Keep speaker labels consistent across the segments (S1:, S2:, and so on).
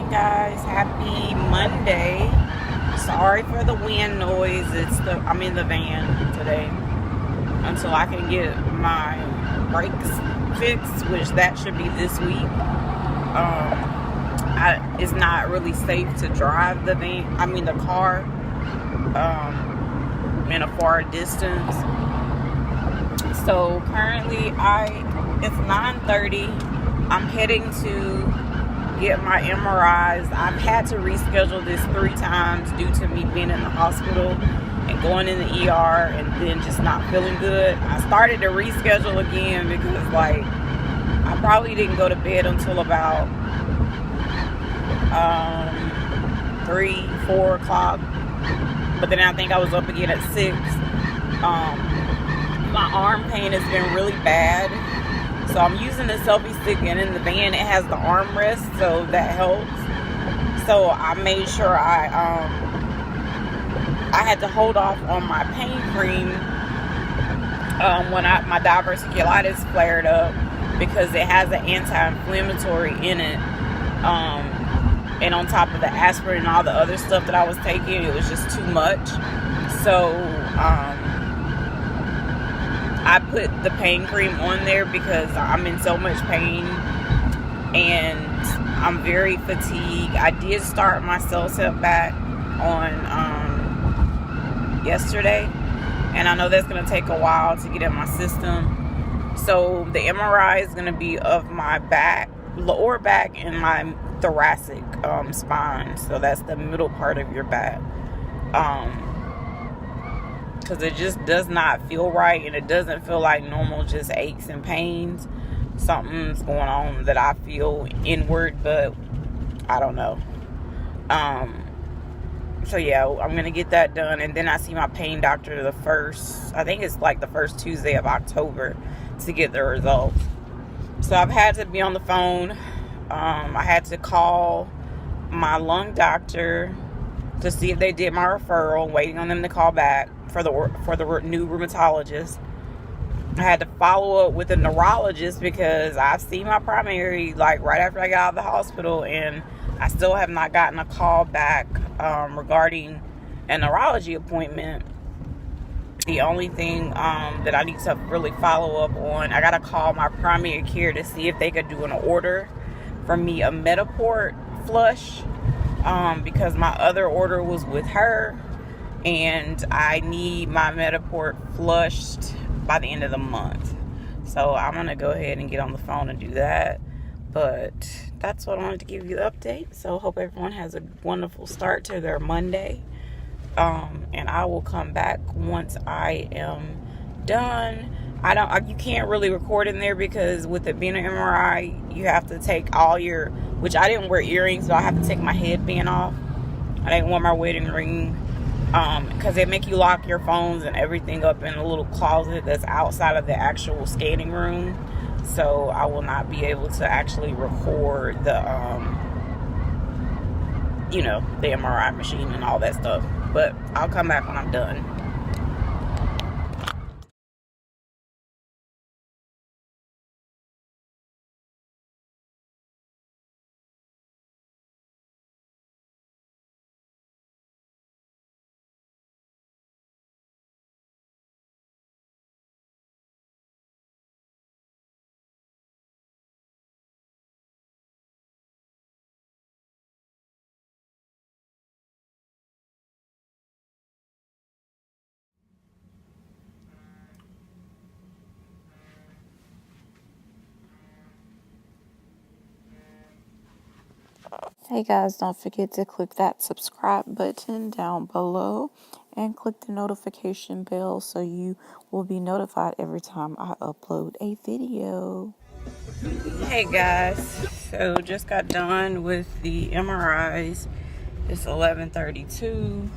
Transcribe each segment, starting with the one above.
S1: morning, guys. Happy Monday. Sorry for the wind noise. I'm in the van today until I can get my brakes fixed, which that should be this week. It's not really safe to drive the car in a far distance. So currently it's 9:30. I'm heading to get my MRIs. I've had to reschedule this 3 times due to me being in the hospital and going in the ER and then just not feeling good. I started to reschedule again because I probably didn't go to bed until about 3-4 o'clock, but then I think I was up again at 6. My arm pain has been really bad, so I'm using the selfie stick, and in the van it has the armrest, so that helps. So I made sure I had to hold off on my pain cream when my diverticulitis flared up, because it has an anti-inflammatory in it, and on top of the aspirin and all the other stuff that I was taking, it was just too much. So I put the pain cream on there because I'm in so much pain and I'm very fatigued. I did start my cell set back on yesterday, and I know that's going to take a while to get in my system. So the MRI is going to be of my back, lower back, and my thoracic spine. So that's the middle part of your back. Because it just does not feel right, and it doesn't feel like normal, just aches and pains. Something's going on that I feel inward, but I don't know. So yeah, I'm going to get that done, and then I see my pain doctor the first Tuesday of October to get the results. So I've had to be on the phone. I had to call my lung doctor to see if they did my referral, waiting on them to call back for the new rheumatologist. I had to follow up with a neurologist because I've seen my primary right after I got out of the hospital, and I still have not gotten a call back regarding a neurology appointment. The only thing that I need to really follow up on, I got to call my primary care to see if they could do an order for me a Metaport flush, because my other order was with her, and I need my Metaport flushed by the end of the month. So I'm going to go ahead and get on the phone and do that. But that's what I wanted to give you the update. So hope everyone has a wonderful start to their Monday. And I will come back once I am done. You can't really record in there because with it being an MRI, you have to take which I didn't wear earrings, so I have to take my headband off. I didn't wear my wedding ring, because they make you lock your phones and everything up in a little closet that's outside of the actual scanning room. So I will not be able to actually record the MRI machine and all that stuff. But I'll come back when I'm done. Hey guys, don't forget to click that subscribe button down below and click the notification bell so you will be notified every time I upload a video. Hey guys, so just got done with the MRIs. It's 11:32.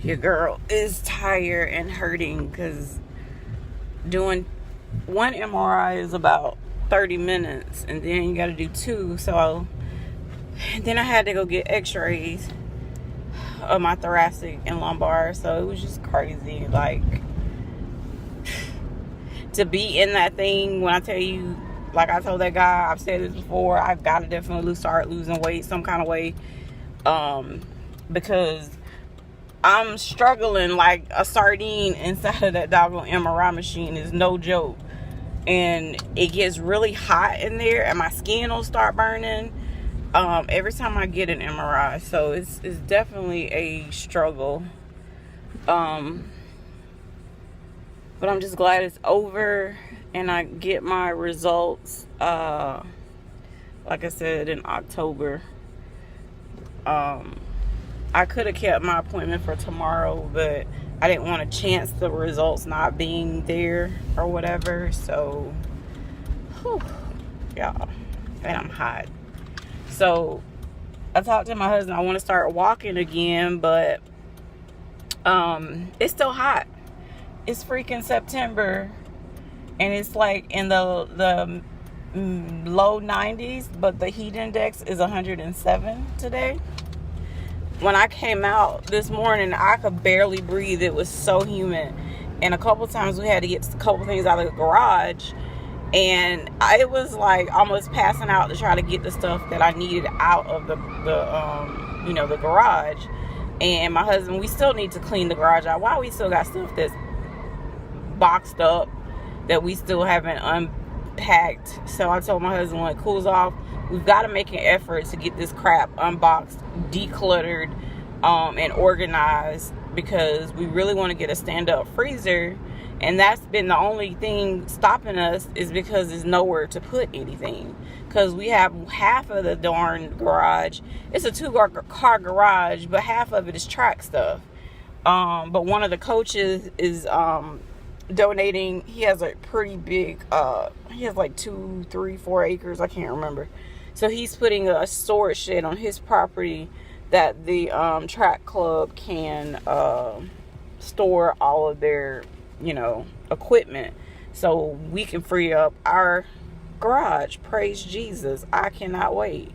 S1: Your girl is tired and hurting because doing one MRI is about 30 minutes, and then you got to do 2. So then I had to go get x-rays of my thoracic and lumbar. So it was just crazy. To be in that thing, when I tell you, like I told that guy, I've said this before, I've got to definitely start losing weight some kind of way, because I'm struggling like a sardine inside of that doggone MRI machine. Is no joke. And it gets really hot in there, and my skin will start burning every time I get an MRI. So it's definitely a struggle. But I'm just glad it's over and I get my results, like I said, in October. I could have kept my appointment for tomorrow, but I didn't want to chance the results not being there or whatever. So, whew, y'all, and I'm hot. So, I talked to my husband. I want to start walking again, but it's still hot. It's freaking September, and it's like in the low 90s, but the heat index is 107 today. When I came out this morning, I could barely breathe. It was so humid. And a couple times we had to get a couple things out of the garage. And it was like almost passing out to try to get the stuff that I needed out of the garage. And my husband, we still need to clean the garage out. Why we still got stuff that's boxed up that we still haven't unpacked. So I told my husband, when it cools off, we've got to make an effort to get this crap unboxed, decluttered, and organized, because we really want to get a stand-up freezer. And that's been the only thing stopping us, is because there's nowhere to put anything. Because we have half of the darn garage. It's a 2-car garage, but half of it is track stuff. But one of the coaches is donating. He has a pretty big, he has like 2, 3, 4 acres. I can't remember. So he's putting a storage shed on his property that the track club can store all of their, equipment, so we can free up our garage. Praise Jesus. I cannot wait.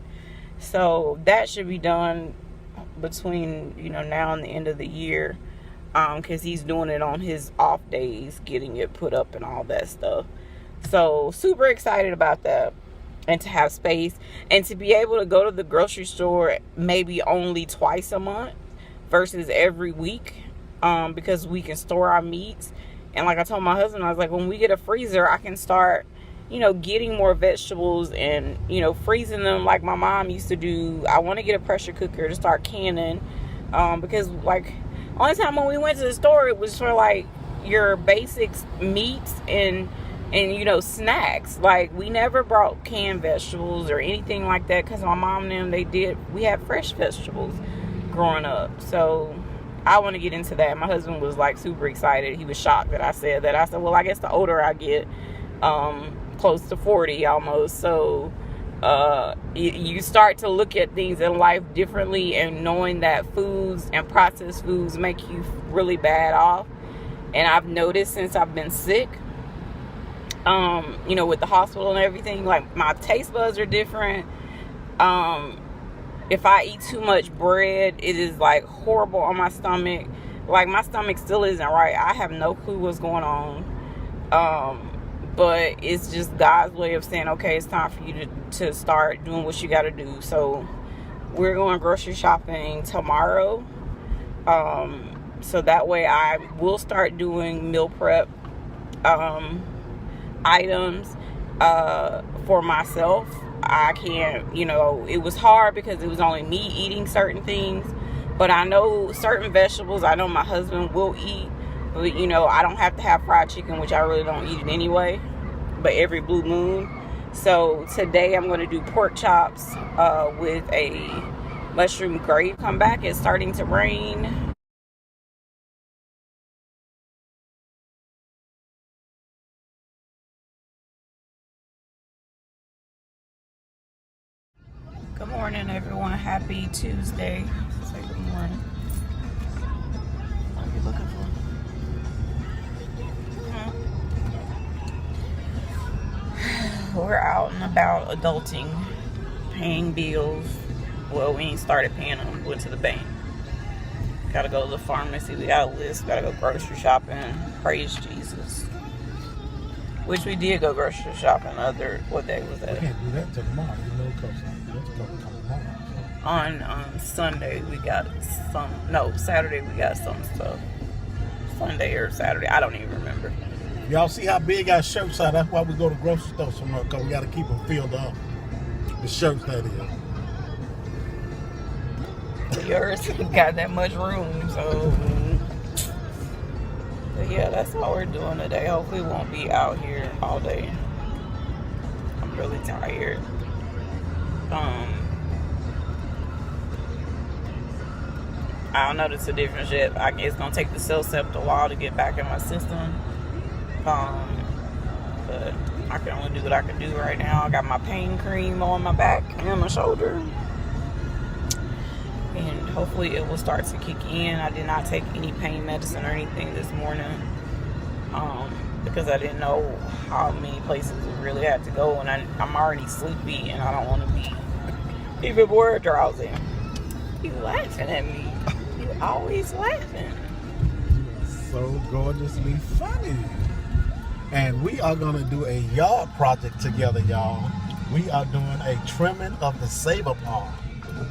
S1: So that should be done between, now and the end of the year, because he's doing it on his off days, getting it put up and all that stuff. So super excited about that. And to have space, and to be able to go to the grocery store maybe only twice a month versus every week, because we can store our meats. And like I told my husband, I was like, when we get a freezer, I can start, getting more vegetables and, freezing them like my mom used to do. I want to get a pressure cooker to start canning, because like only time when we went to the store, it was for like your basics, meats and snacks. Like, we never brought canned vegetables or anything like that, because my mom and them, we had fresh vegetables growing up. So I want to get into that. My husband was like super excited. He was shocked that I said that. I said, well, I guess the older I get, close to 40 almost, so you start to look at things in life differently, and knowing that foods and processed foods make you really bad off. And I've noticed since I've been sick, with the hospital and everything, like my taste buds are different. If I eat too much bread, it is like horrible on my stomach. Like, my stomach still isn't right. I have no clue what's going on. But it's just God's way of saying, okay, it's time for you to start doing what you got to do. So we're going grocery shopping tomorrow. So that way I will start doing meal prep items for myself. I can't, it was hard because it was only me eating certain things, but I know certain vegetables I know my husband will eat, but I don't have to have fried chicken, which I really don't eat it anyway, but every blue moon. So today I'm going to do pork chops with a mushroom gravy. Come back, it's starting to rain. Good morning, everyone. Happy Tuesday. Say good morning. What are you looking for? We're out and about adulting, paying bills. Well, we ain't started paying them. Went to the bank. Gotta go to the pharmacy. We got a list. Gotta go grocery shopping. Praise Jesus. Which we did go grocery shopping. What day was that?
S2: We can't do that until tomorrow. You know, because tomorrow. So.
S1: On Sunday we got some. No, Saturday we got some stuff. Sunday or Saturday, I don't even remember.
S2: Y'all see how big our shirts are? That's why we go to grocery store so much, because we got to keep them filled up. The shirts, that is.
S1: Yours got that much room, so. But yeah, that's all we're doing today. Hopefully we won't be out here all day. I'm really tired. I don't know the difference yet. I guess it's gonna take the Celcept a while to get back in my system. But I can only do what I can do right now. I got my pain cream on my back and my shoulder. And hopefully it will start to kick in. I did not take any pain medicine or anything this morning. Because I didn't know how many places we really had to go. And I'm already sleepy and I don't want to be even more drowsy. You laughing at me. You always laughing.
S2: So gorgeously funny. And we are going to do a yard project together, y'all. We are doing a trimming of the saber palm.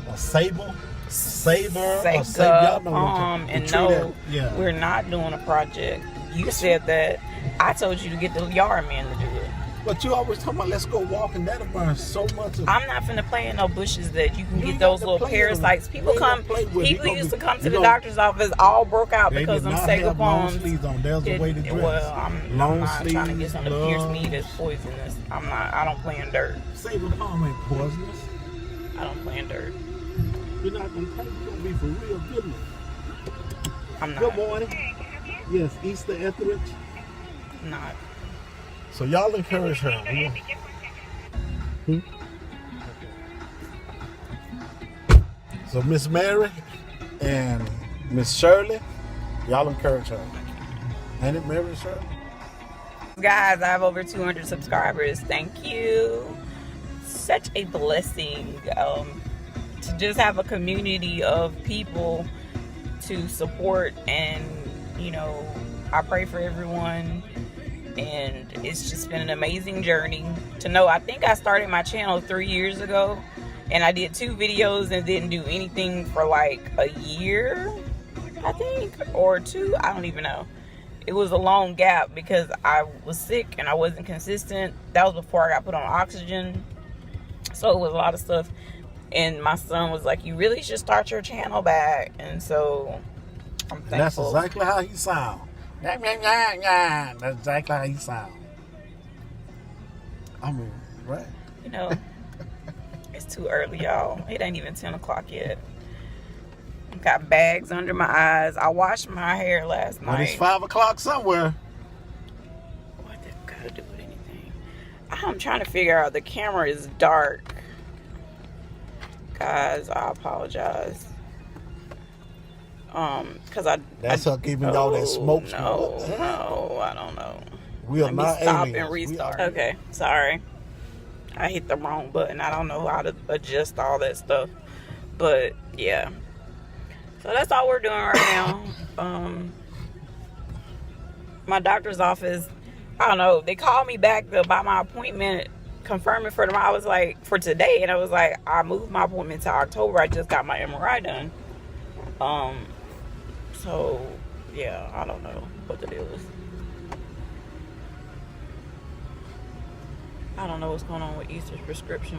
S2: A saber. Y'all know
S1: and no, we're not doing a project. You said that. I told you to get the yard man to do it.
S2: But you always talking about let's go walk and that'll burn so much.
S1: I'm not finna play in no bushes that you can get those little parasites. People used to come to the doctor's office all broke out because of saber palms.
S2: There's a way to dress.
S1: Well, I'm not trying to get something to pierce me that's poisonous. I don't play in dirt.
S2: Saber palm ain't poisonous.
S1: I don't play in dirt.
S2: You're not gonna play. You're gonna be for real good.
S1: I'm not.
S2: Good morning. Yes, Easter Etheridge.
S1: Not.
S2: So y'all encourage her. So Miss Mary and Miss Shirley, y'all encourage her. Ain't it Mary and Shirley?
S1: Guys, I have over 200 subscribers. Thank you. Such a blessing to just have a community of people to support, and I pray for everyone. And it's just been an amazing journey to know. I think I started my channel 3 years ago, and I did 2 videos and didn't do anything for like a year, I think, or 2. I don't even know. It was a long gap because I was sick and I wasn't consistent. That was before I got put on oxygen, so it was a lot of stuff. And my son was like, "You really should start your channel back." And so I'm thankful.
S2: And that's exactly how he sounds. That's exactly how he sounds. I mean, right?
S1: It's too early, y'all. It ain't even 10 o'clock yet. I got bags under my eyes. I washed my hair last night.
S2: But it's 5 o'clock somewhere.
S1: What that got to do with anything? I'm trying to figure out. The camera is dark. Guys, I apologize.
S2: That's her giving y'all that smoke.
S1: No, I don't know.
S2: We are not
S1: stop
S2: aliens.
S1: And restart. Okay, sorry. I hit the wrong button. I don't know how to adjust all that stuff. But yeah. So that's all we're doing right now. My doctor's office, I don't know, they called me back about my appointment, confirming for tomorrow. I was like, for today, and I was like, I moved my appointment to October. I just got my MRI done. So, yeah, I don't know what the deal is. I don't know what's going on with Easter's prescription,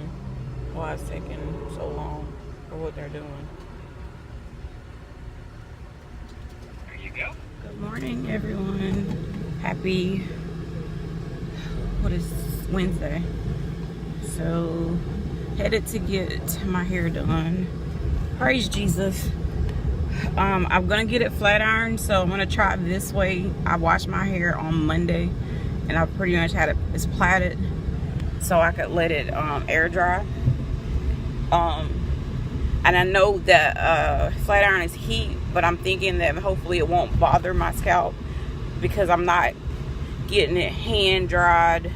S1: why it's taking so long, or what they're doing. There you go. Good morning, everyone. Happy, Wednesday. So, headed to get my hair done. Praise Jesus. I'm gonna get it flat ironed, so I'm gonna try it this way. I washed my hair on Monday, and I pretty much had it's plaited, so I could let it air dry. And I know that flat iron is heat, but I'm thinking that hopefully it won't bother my scalp because I'm not getting it hand dried,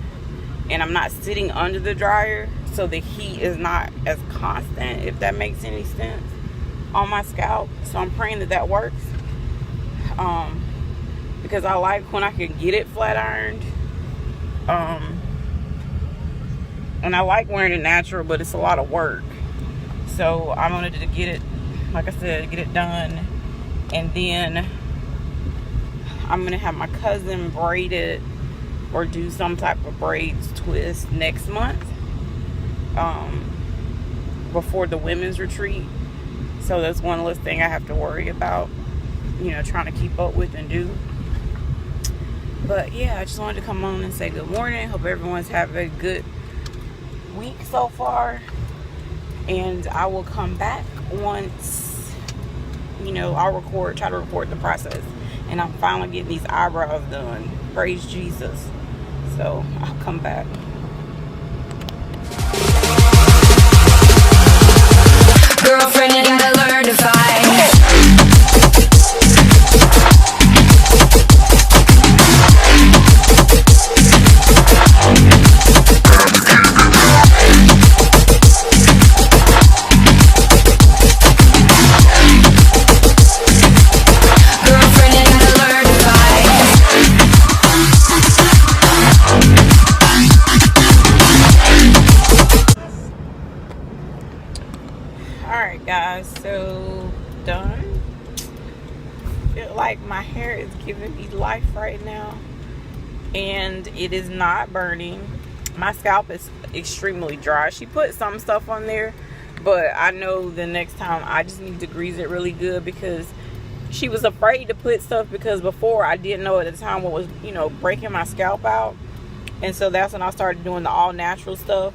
S1: and I'm not sitting under the dryer, so the heat is not as constant, if that makes any sense, on my scalp. So I'm praying that works, because I like when I can get it flat ironed And I like wearing it natural, but it's a lot of work. So I wanted to get it, like I said, get it done. And then I'm going to have my cousin braid it or do some type of braids twist next month, before the women's retreat. So that's one less thing I have to worry about, you know, trying to keep up with and do. But yeah, I just wanted to come on and say good morning. Hope everyone's having a good week so far. And I will come back once, you know, I'll try to record the process. And I'm finally getting these eyebrows done. Praise Jesus. So I'll come back.
S3: Girlfriend, you gotta learn to fight.
S1: Alright guys, so done. I feel like my hair is giving me life right now, and it is not burning. My scalp is extremely dry. She put some stuff on there, but I know the next time I just need to grease it really good, because she was afraid to put stuff, because before I didn't know at the time what was, you know, breaking my scalp out. And so that's when I started doing the all natural stuff.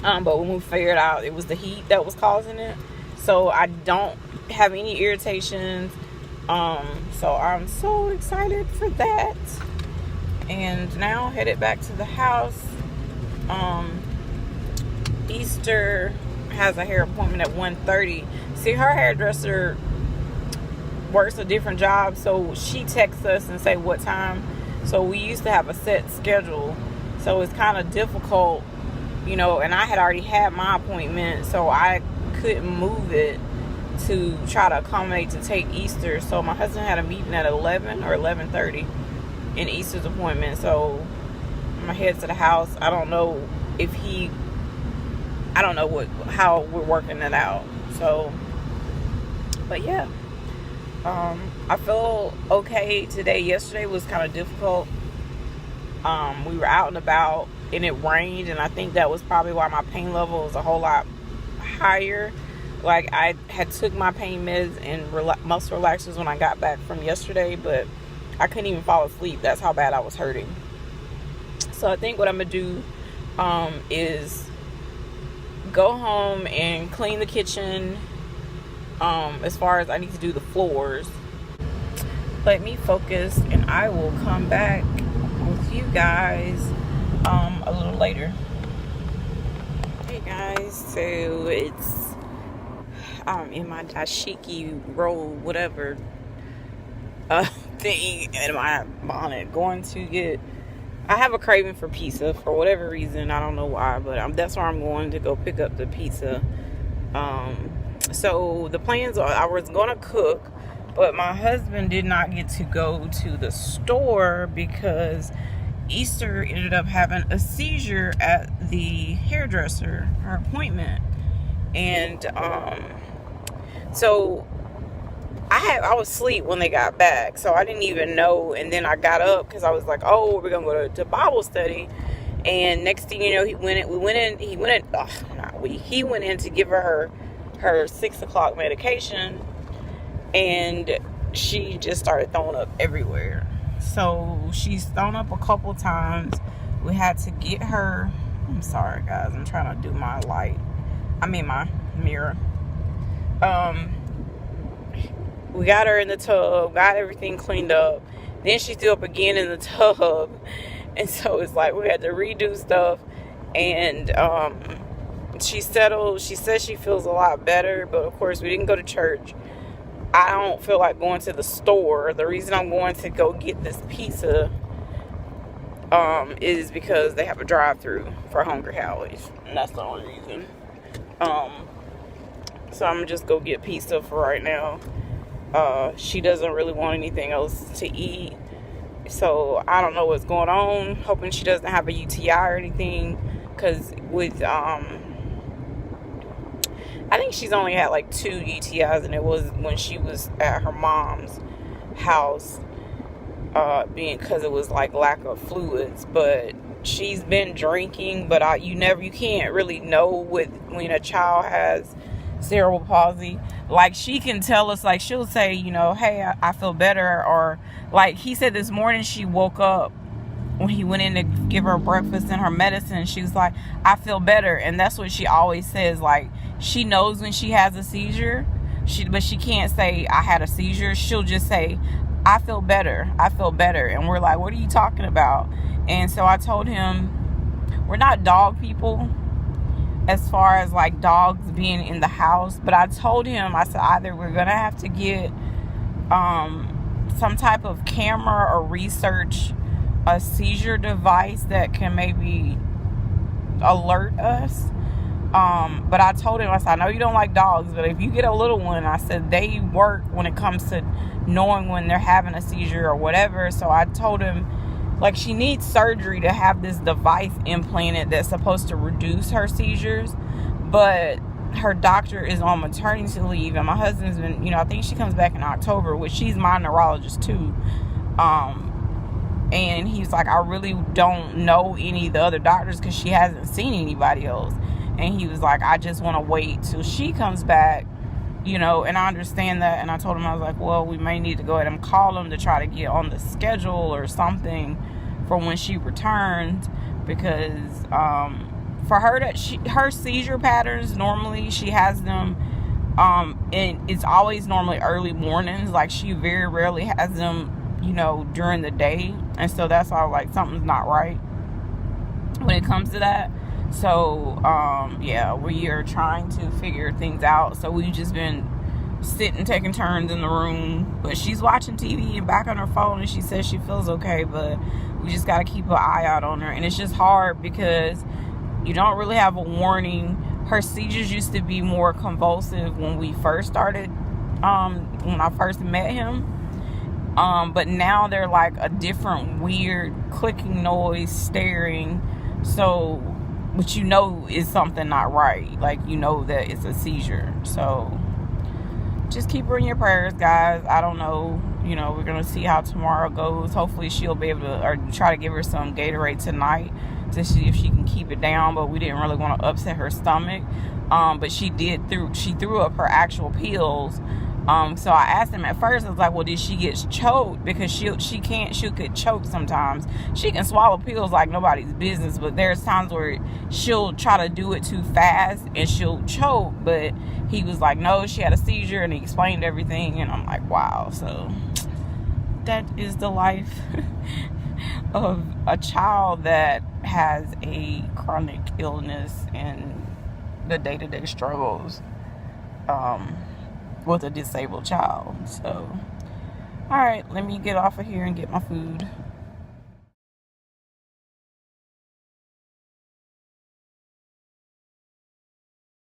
S1: But when we figured out it was the heat that was causing it, so I don't have any irritations. So I'm so excited for that. And now headed back to the house. Easter has a hair appointment at 1:30. See, her hairdresser works a different job, so she texts us and say what time. So we used to have a set schedule, so it's kind of difficult, you know, and I had already had my appointment, so I couldn't move it to try to accommodate to take Easter. So my husband had a meeting at 11 or 11:30 in Easter's appointment. So I'm gonna head to the house. I don't know how we're working it out. So, but yeah, I feel okay today. Yesterday was kind of difficult. We were out and about, and it rained, and I think that was probably why my pain level was a whole lot higher. Like, I had took my pain meds and muscle relaxers when I got back from yesterday, but I couldn't even fall asleep. That's how bad I was hurting. So I think what I'm gonna do is go home and clean the kitchen. As far as I need to do the floors, let me focus, and I will come back with you guys a little later. Hey guys, so it's in my dashiki roll whatever thing in my bonnet, going to get, I have a craving for pizza for whatever reason. I don't know why, but that's where I'm going to go pick up the pizza. So the plans are, I was going to cook, but my husband did not get to go to the store because Easter ended up having a seizure at the hairdresser, her appointment. And so I was asleep when they got back, so I didn't even know. And then I got up because I was like, oh, we're gonna go to Bible study. And next thing you know, he went in to give her 6 o'clock medication, and she just started throwing up everywhere. So she's thrown up a couple times. We had to get her, I'm sorry guys, I'm trying to do my my mirror. We got her in the tub, got everything cleaned up. Then she threw up again in the tub. And so it's like we had to redo stuff. And she settled. She says she feels a lot better. But of course, we didn't go to church. I don't feel like going to the store. The reason I'm going to go get this pizza is because they have a drive-thru for Hungry Howie's. And that's the only reason. So I'm just go get pizza for right now. She doesn't really want anything else to eat. So I don't know what's going on. Hoping she doesn't have a UTI or anything. Because with, I think she's only had like 2 UTIs, and it was when she was at her mom's house, because it was like lack of fluids. But she's been drinking, but you can't really know when a child has cerebral palsy. Like, she can tell us, like, she'll say, you know, hey, I feel better. Or like he said this morning, she woke up when he went in to give her breakfast and her medicine, she was like, I feel better. And that's what she always says. Like, she knows when she has a seizure, but she can't say I had a seizure. She'll just say, I feel better. I feel better. And we're like, what are you talking about? And so I told him, we're not dog people as far as like dogs being in the house. But I told him, I said, either we're going to have to get some type of camera or research a seizure device that can maybe alert us. But I told him, I said, I know you don't like dogs, but if you get a little one, I said, they work when it comes to knowing when they're having a seizure or whatever. So I told him, like, she needs surgery to have this device implanted that's supposed to reduce her seizures, but her doctor is on maternity leave, and my husband's been, you know, I think she comes back in October, which she's my neurologist too. And he's like, I really don't know any of the other doctors because she hasn't seen anybody else. And he was like, I just want to wait till she comes back, you know, and I understand that. And I told him, I was like, well, we may need to go ahead and call them to try to get on the schedule or something for when she returns, because for her, her seizure patterns, normally she has them, and it's always normally early mornings. Like, she very rarely has them, you know, during the day. And so that's why, like, something's not right when it comes to that. So yeah, we are trying to figure things out. So we've just been sitting, taking turns in the room, but she's watching TV and back on her phone, and she says she feels okay, but we just got to keep an eye out on her. And it's just hard because you don't really have a warning. Her seizures used to be more convulsive when we first started, when I first met him. But now they're like a different weird clicking noise, staring. So, but you know it's something not right. Like, you know that it's a seizure. So just keep her in your prayers, guys. I don't know. You know, we're going to see how tomorrow goes. Hopefully she'll be able to, or try to give her some Gatorade tonight to see if she can keep it down. But we didn't really want to upset her stomach. But she threw up her actual pills. So I asked him at first, I was like, well, did she get choked? Because she could choke sometimes. She can swallow pills like nobody's business, but there's times where she'll try to do it too fast and she'll choke. But he was like, no, she had a seizure, and he explained everything. And I'm like, wow. So that is the life of a child that has a chronic illness and the day-to-day struggles with a disabled child. So, all right, let me get off of here and get my food.